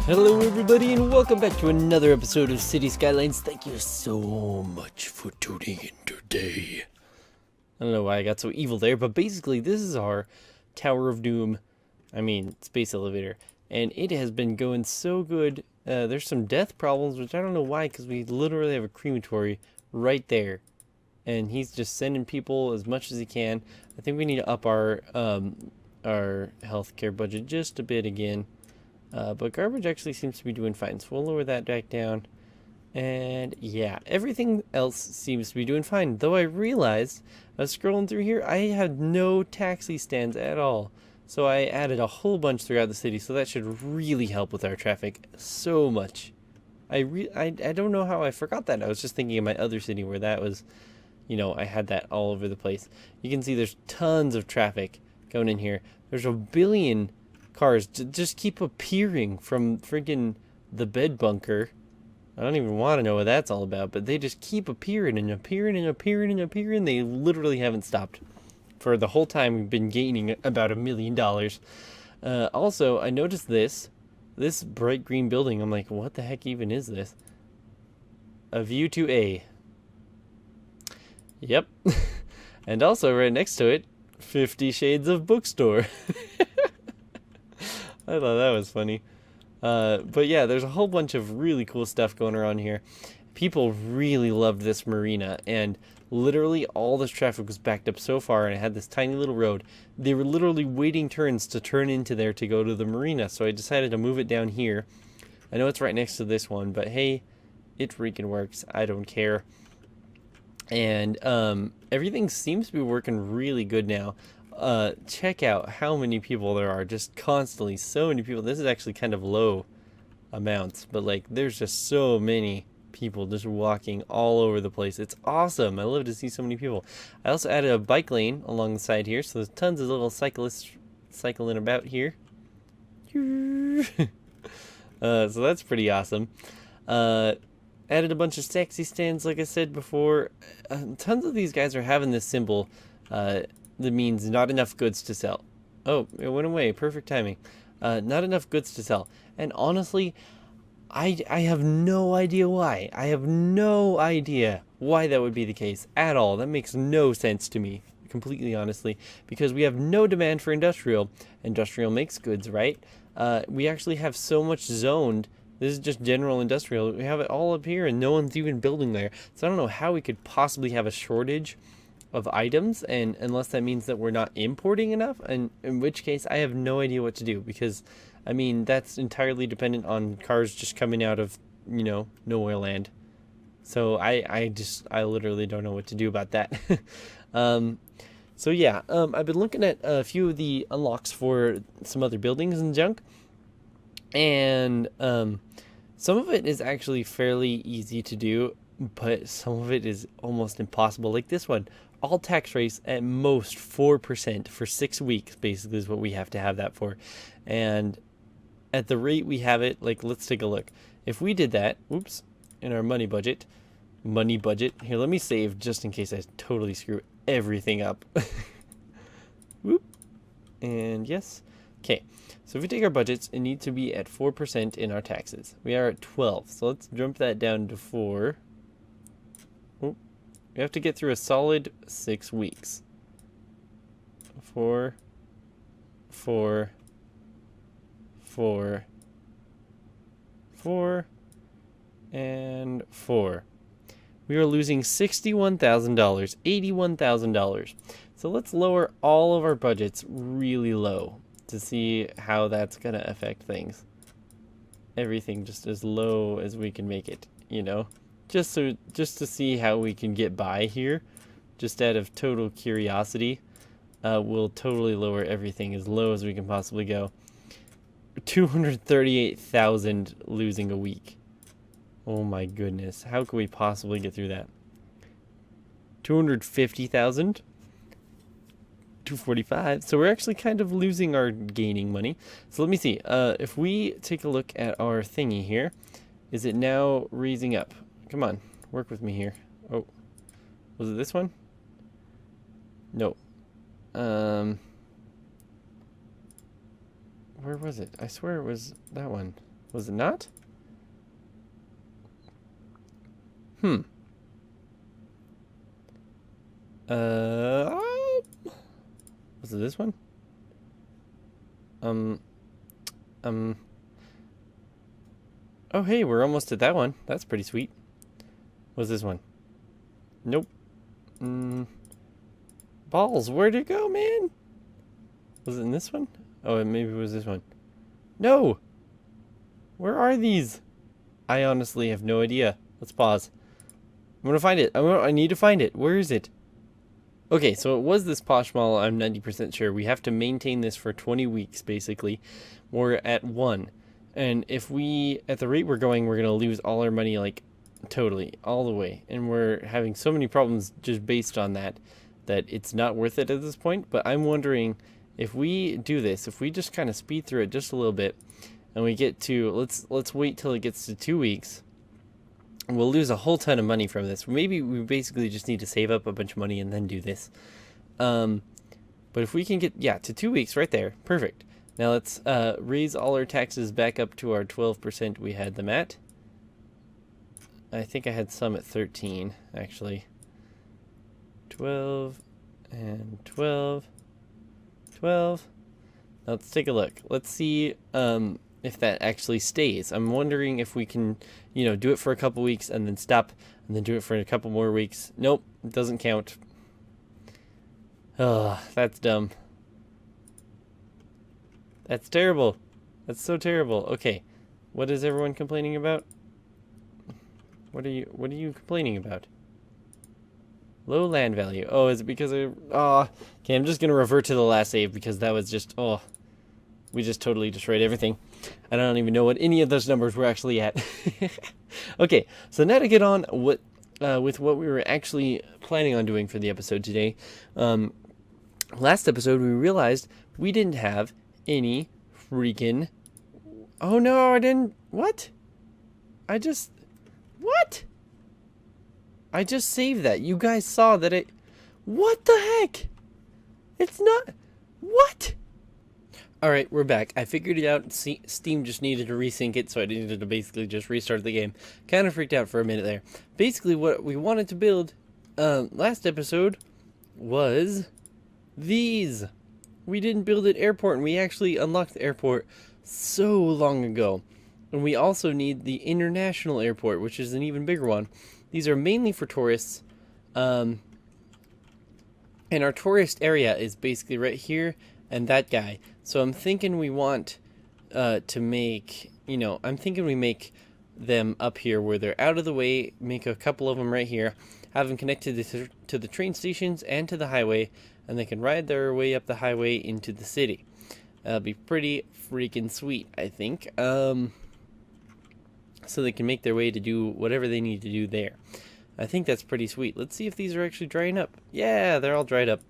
Hello everybody and welcome back to another episode of City Skylines. Thank you so much for tuning in today. I don't know why I got so evil there, but basically this is our Tower of Doom, space elevator. And it has been going so good. There's some death problems, which I don't know why, because we literally have a crematory right there. And he's just sending people as much as he can. I think we need to up our healthcare budget just a bit again. But garbage actually seems to be doing fine, so we'll lower that back down. And yeah, everything else seems to be doing fine. Though I realized, I was scrolling through here, I had no taxi stands at all. So I added a whole bunch throughout the city, so that should really help with our traffic so much. I don't know how I forgot that. I was just thinking of my other city where that was, I had that all over the place. You can see there's tons of traffic going in here. There's a billion cars just keep appearing from friggin' the bed bunker. I don't even want to know what that's all about, but they just keep appearing and appearing and appearing and appearing. They literally haven't stopped. For the whole time we've been gaining about $1 million. Also, I noticed this bright green building. I'm like, what the heck even is this? A view to A. Yep. And also right next to it, 50 Shades of Bookstore. I thought that was funny. But yeah, there's a whole bunch of really cool stuff going around here. People really loved this marina, and literally all this traffic was backed up so far, and it had this tiny little road. They were literally waiting turns to turn into there to go to the marina, so I decided to move it down here. I know it's right next to this one, but hey, it freaking works. I don't care. And everything seems to be working really good now. Check out how many people there are, just constantly, so many people. This is actually kind of low amounts, but like there's just so many people just walking all over the place. It's awesome. I love to see so many people. I also added a bike lane along the side here, so there's tons of little cyclists cycling about here. So that's pretty awesome. Added a bunch of taxi stands, like I said before. Tons of these guys are having this symbol that means not enough goods to sell. Oh, it went away. Perfect timing. Not enough goods to sell. And honestly, I have no idea why. I have no idea why that would be the case at all. That makes no sense to me, completely honestly, because we have no demand for industrial. Industrial makes goods, right? We actually have so much zoned. This is just general industrial. We have it all up here and no one's even building there. So I don't know how we could possibly have a shortage of items, and unless that means that we're not importing enough, and in which case I have no idea what to do, because that's entirely dependent on cars just coming out of nowhere land. So I literally don't know what to do about that. So yeah, I've been looking at a few of the unlocks for some other buildings and junk, and some of it is actually fairly easy to do, but some of it is almost impossible. Like this one, all tax rates at most 4% for 6 weeks, basically, is what we have to have that for. And at the rate we have it, like, let's take a look. If we did that, in our money budget, here, let me save just in case I totally screw everything up. Whoop. And yes. Okay, so if we take our budgets, it needs to be at 4% in our taxes. We are at 12, so let's jump that down to 4. We have to get through a solid 6 weeks. 4, 4, 4, 4, and 4. We are losing $61,000, $81,000. So let's lower all of our budgets really low to see how that's going to affect things. Everything just as low as we can make it, just to see how we can get by here, just out of total curiosity. We'll totally lower everything as low as we can possibly go. 238,000 losing a week. Oh my goodness, how could we possibly get through that? 250,000, 245. So we're actually kind of losing our gaining money. So let me see. If we take a look at our thingy here, is it now raising up? Come on, work with me here. Oh, was it this one? No. Where was it? I swear it was that one. Was it not? Was it this one? Oh, hey, we're almost at that one. That's pretty sweet. What's this one? Nope. Balls, where'd it go, man? Was it in this one? Oh, maybe it was this one. No! Where are these? I honestly have no idea. Let's pause. I'm gonna find it. I need to find it. Where is it? Okay, so it was this Posh Mall, I'm 90% sure. We have to maintain this for 20 weeks, basically. We're at 1. And if we, at the rate we're going, we're going to lose all our money, like, totally, all the way. And we're having so many problems just based on that it's not worth it at this point. But I'm wondering, if we do this, if we just kind of speed through it just a little bit, and we get to, let's wait till it gets to 2 weeks, we'll lose a whole ton of money from this. Maybe we basically just need to save up a bunch of money and then do this. But if we can get, to 2 weeks right there, perfect. Now let's raise all our taxes back up to our 12% we had them at. I think I had some at 13, actually. 12 and 12. 12. Now let's take a look. Let's see if that actually stays. I'm wondering if we can, do it for a couple weeks and then stop and then do it for a couple more weeks. Nope, it doesn't count. Oh, that's dumb. That's terrible. That's so terrible. Okay. What is everyone complaining about? What are you complaining about? Low land value. Oh, is it because okay, I'm just going to revert to the last save because that was just, we just totally destroyed everything. I don't even know what any of those numbers were actually at. Okay, so now to get on with what we were actually planning on doing for the episode today. Last episode, we realized we didn't have any freaking... Oh, no, I didn't... What? I just saved that. You guys saw that it... What the heck? It's not... What? Alright, we're back. I figured it out. Steam just needed to resync it, so I needed to basically just restart the game. Kind of freaked out for a minute there. Basically, what we wanted to build last episode was these. We didn't build an airport, and we actually unlocked the airport so long ago. And we also need the international airport, which is an even bigger one. These are mainly for tourists. And our tourist area is basically right here and that guy. So I'm thinking we want to make, I'm thinking we make them up here where they're out of the way, make a couple of them right here, have them connected to the train stations and to the highway, and they can ride their way up the highway into the city. That'll be pretty freaking sweet, I think. So they can make their way to do whatever they need to do there. I think that's pretty sweet. Let's see if these are actually drying up. Yeah, they're all dried up.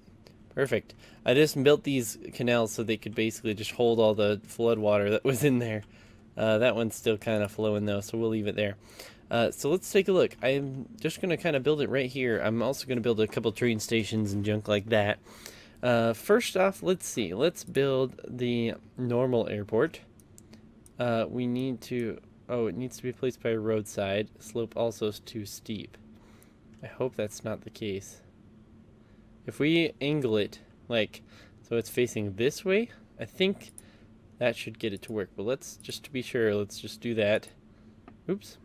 Perfect. I just built these canals so they could basically just hold all the flood water that was in there. That one's still kind of flowing though, so we'll leave it there. So let's take a look. I'm just going to kind of build it right here. I'm also going to build a couple train stations and junk like that. First off, let's see. Let's build the normal airport. We need to... Oh, it needs to be placed by a roadside. Slope also is too steep. I hope that's not the case. If we angle it, so it's facing this way, I think that should get it to work. But let's, just to be sure, let's just do that. Oops.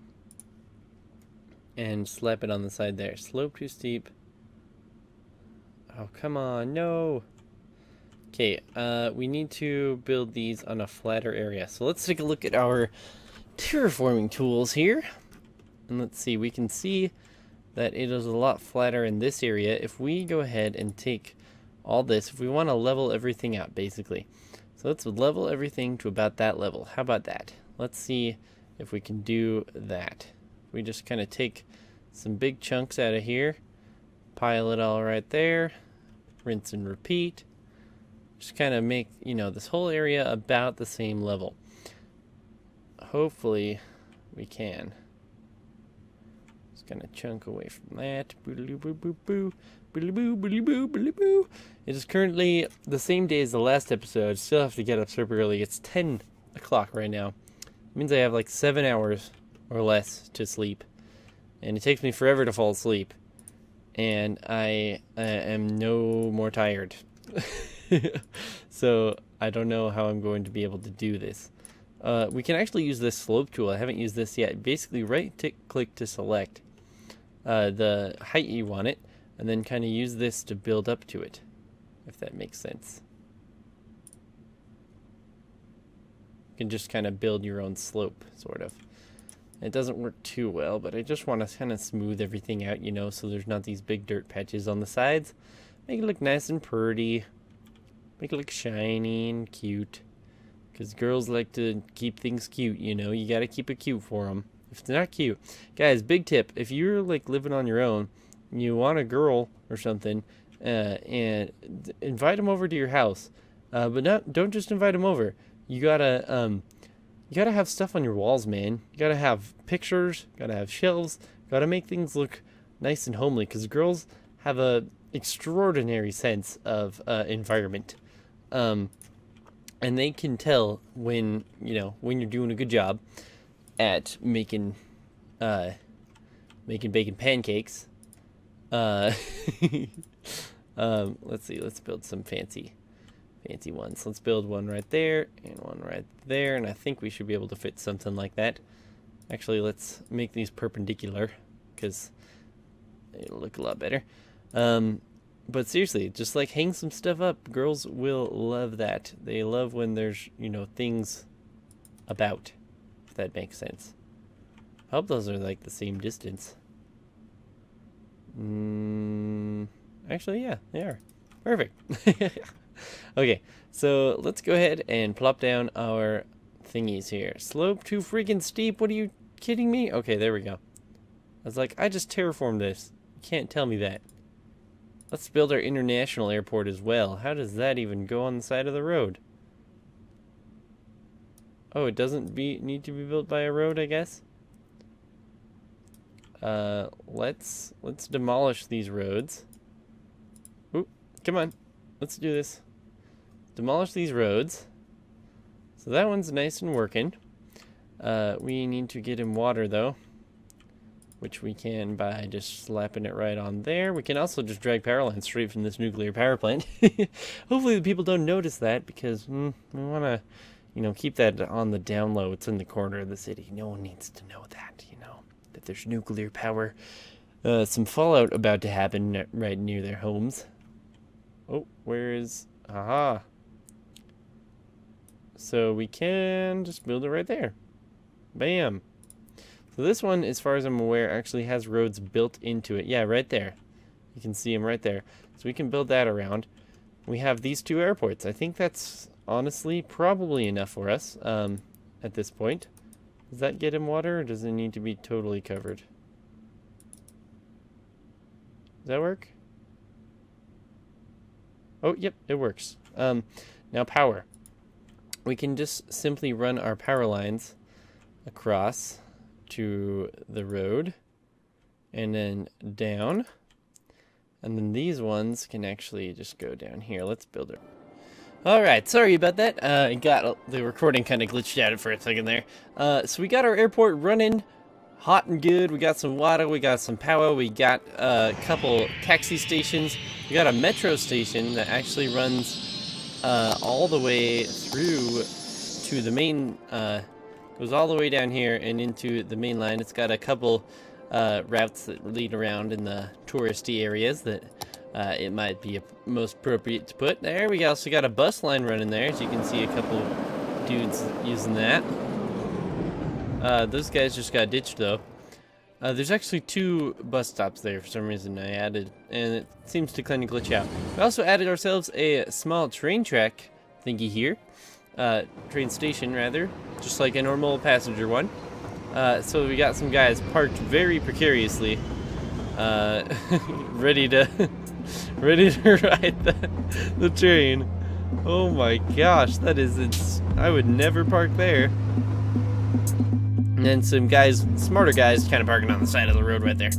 And slap it on the side there. Slope too steep. Oh, come on, no. Okay, we need to build these on a flatter area. So let's take a look at our terraforming tools here. And let's see, we can see that it is a lot flatter in this area. If we go ahead and take all this, if we want to level everything out, basically. So let's level everything to about that level. How about that? Let's see if we can do that. We just kind of take some big chunks out of here, pile it all right there, rinse and repeat. Just kind of make, this whole area about the same level. Hopefully we can. Just gonna chunk away from that. It is currently the same day as the last episode. Still have to get up super early. It's 10 o'clock right now. It means I have like 7 hours or less to sleep. And it takes me forever to fall asleep. And I am no more tired. So I don't know how I'm going to be able to do this. We can actually use this slope tool. I haven't used this yet. Basically, right-click to select the height you want it, and then kind of use this to build up to it, if that makes sense. You can just kind of build your own slope, sort of. It doesn't work too well, but I just want to kind of smooth everything out, you know, so there's not these big dirt patches on the sides. Make it look nice and pretty. Make it look shiny and cute. Because girls like to keep things cute, you know. You got to keep it cute for them. If it's not cute. Guys, big tip. If you're like living on your own, you want a girl or something, and invite them over to your house. But don't just invite them over. You gotta have stuff on your walls, man. You gotta have pictures. Gotta have shelves. Gotta make things look nice and homely. Because girls have a extraordinary sense of environment. And they can tell when you're doing a good job at making bacon pancakes. Let's see. Let's build some fancy ones. Let's build one right there and one right there, and I think we should be able to fit something like that. Actually, let's make these perpendicular because it'll look a lot better. But seriously, just like hang some stuff up. Girls will love that. They love when there's, things about, if that makes sense. I hope those are like the same distance. Actually, yeah, they are. Perfect. Okay, so let's go ahead and plop down our thingies here. Slope too freaking steep. What are you kidding me? Okay, there we go. I was like, I just terraformed this. You can't tell me that. Let's build our international airport as well. How does that even go on the side of the road? Oh, it doesn't need to be built by a road, I guess. Let's demolish these roads. Oop, come on. Let's do this. Demolish these roads. So that one's nice and working. We need to get him water though, which we can by just slapping it right on there. We can also just drag power lines straight from this nuclear power plant. Hopefully the people don't notice that, because we want to, keep that on the down low. It's in the corner of the city. No one needs to know that, that there's nuclear power. Some fallout about to happen right near their homes. Oh, where is... Aha. So we can just build it right there. Bam. So this one, as far as I'm aware, actually has roads built into it. Yeah, right there. You can see them right there. So we can build that around. We have these two airports. I think that's honestly probably enough for us at this point. Does that get him water, or does it need to be totally covered? Does that work? Oh, yep, it works. Now power. We can just simply run our power lines across to the road and then down, and then these ones can actually just go down here. Let's build it. Alright, sorry about that. The recording kind of glitched out for a second there. So we got our airport running hot and good. We got some water, we got some power, we got a couple taxi stations, we got a metro station that actually runs all the way through to the main, goes all the way down here and into the main line. It's got a couple routes that lead around in the touristy areas that it might be most appropriate to put there. We also got a bus line running there, as you can see a couple dudes using that. Those guys just got ditched though. There's actually 2 bus stops there for some reason I added, and it seems to kind of glitch out. We also added ourselves a small train track thingy here. Train station rather, just like a normal passenger one. So we got some guys parked very precariously, ready to ride the train. Oh my gosh, that is I would never park there. And then some guys, smarter guys, kind of parking on the side of the road right there.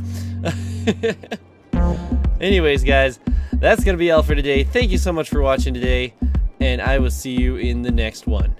Anyways, guys, that's going to be all for today. Thank you so much for watching today, and I will see you in the next one.